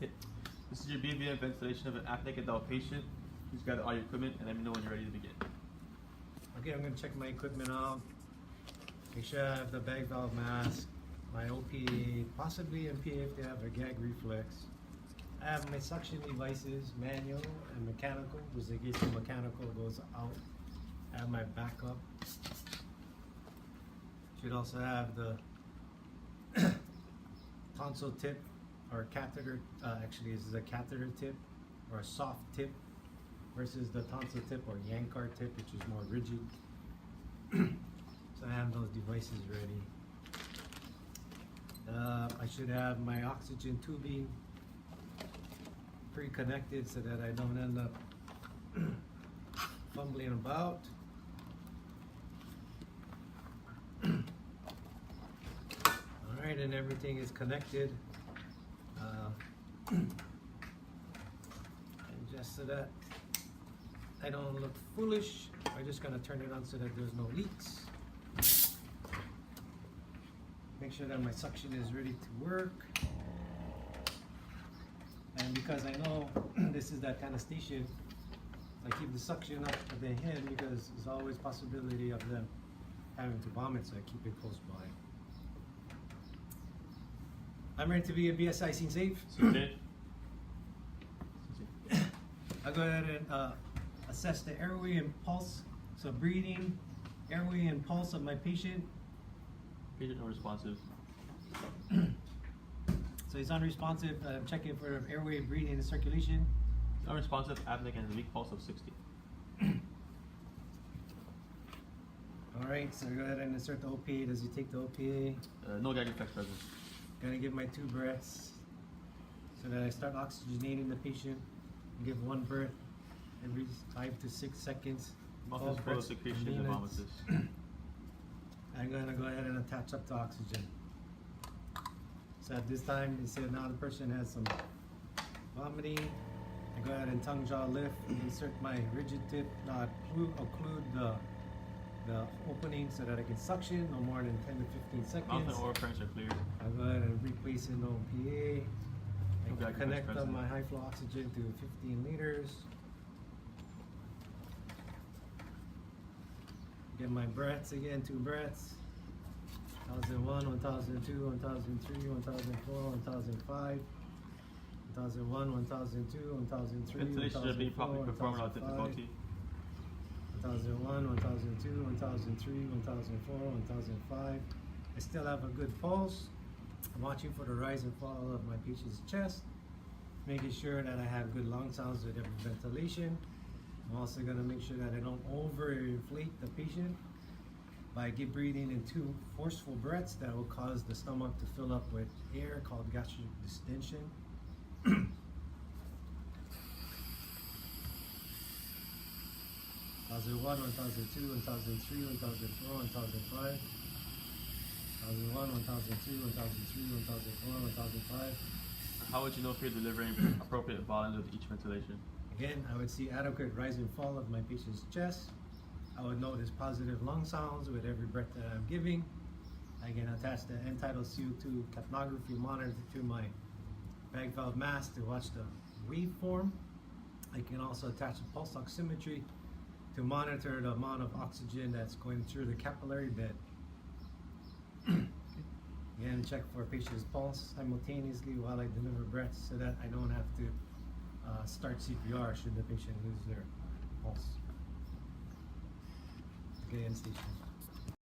Okay. This is your BVM ventilation of an apneic adult patient. Please gather all your equipment and let me know when you're ready to begin. Okay, I'm going to check my equipment out. Make sure I have the bag valve mask, my OPA, possibly MPA if they have a gag reflex. I have my suction devices, manual and mechanical, because in case the mechanical goes out. I have my backup. Should also have the tonsil tip or catheter. Actually, this is a catheter tip or a soft tip versus the tonsil tip or Yankar tip, which is more rigid. So I have those devices ready. I should have my oxygen tubing pre-connected so that I don't end up fumbling about. Alright, and everything is connected. And just so that I don't look foolish, I'm just going to turn it on so that there's no leaks. Make sure that my suction is ready to work. And because I know this is that kind of station, I keep the suction up at the end because there's always possibility of them having to vomit, so I keep it close by. I'm ready to be a BSI scene safe. I'll go ahead and assess the airway and pulse. So breathing, airway and pulse of my patient. Patient unresponsive. So he's unresponsive. I'm checking for airway, breathing, and circulation. Unresponsive, apneic, and a weak pulse of 60. Alright, so go ahead and insert the OPA. Does he take the OPA? No gag reflex present. Gonna give my 2 breaths so that I start oxygenating the patient. Give 1 breath every 5 to 6 seconds. Mouth is full of secretion and vomitus. I'm gonna go ahead and attach up the oxygen. So at this time, they said now the person has some vomiting. I go ahead and tongue jaw lift, insert my rigid tip, occlude the opening so that I can suction no more than 10 to 15 seconds. Mouth and oral currents are cleared. I go ahead and replace in OPA. I connect up my high flow oxygen to 15 liters. Get my breaths again, 2 breaths. 1001, 1002, 1003, 1004, 1005, 1001, 1002, 1003, Ventilation should be properly performed without 1005, difficulty. 1001, 1002, 1003, 1004, 1005. I still have a good pulse. I'm watching for the rise and fall of my patient's chest, making sure that I have good lung sounds with every ventilation. I'm also going to make sure that I don't overinflate the patient by breathing in 2 forceful breaths that will cause the stomach to fill up with air called gastric distension. 1001, 1002, 1003, 1004, 1005. 1001, 1002, 1003, 1004, 1005. How would you know if you're delivering appropriate volumes with each ventilation? Again, I would see adequate rise and fall of my patient's chest. I would notice positive lung sounds with every breath that I'm giving. I can attach the end-tidal CO2 capnography monitor to my bag valve mask to watch the waveform. I can also attach a pulse oximetry to monitor the amount of oxygen that's going through the capillary bed. Again, check for a patient's pulse simultaneously while I deliver breaths so that I don't have to start CPR should the patient lose their pulse. Okay, end station.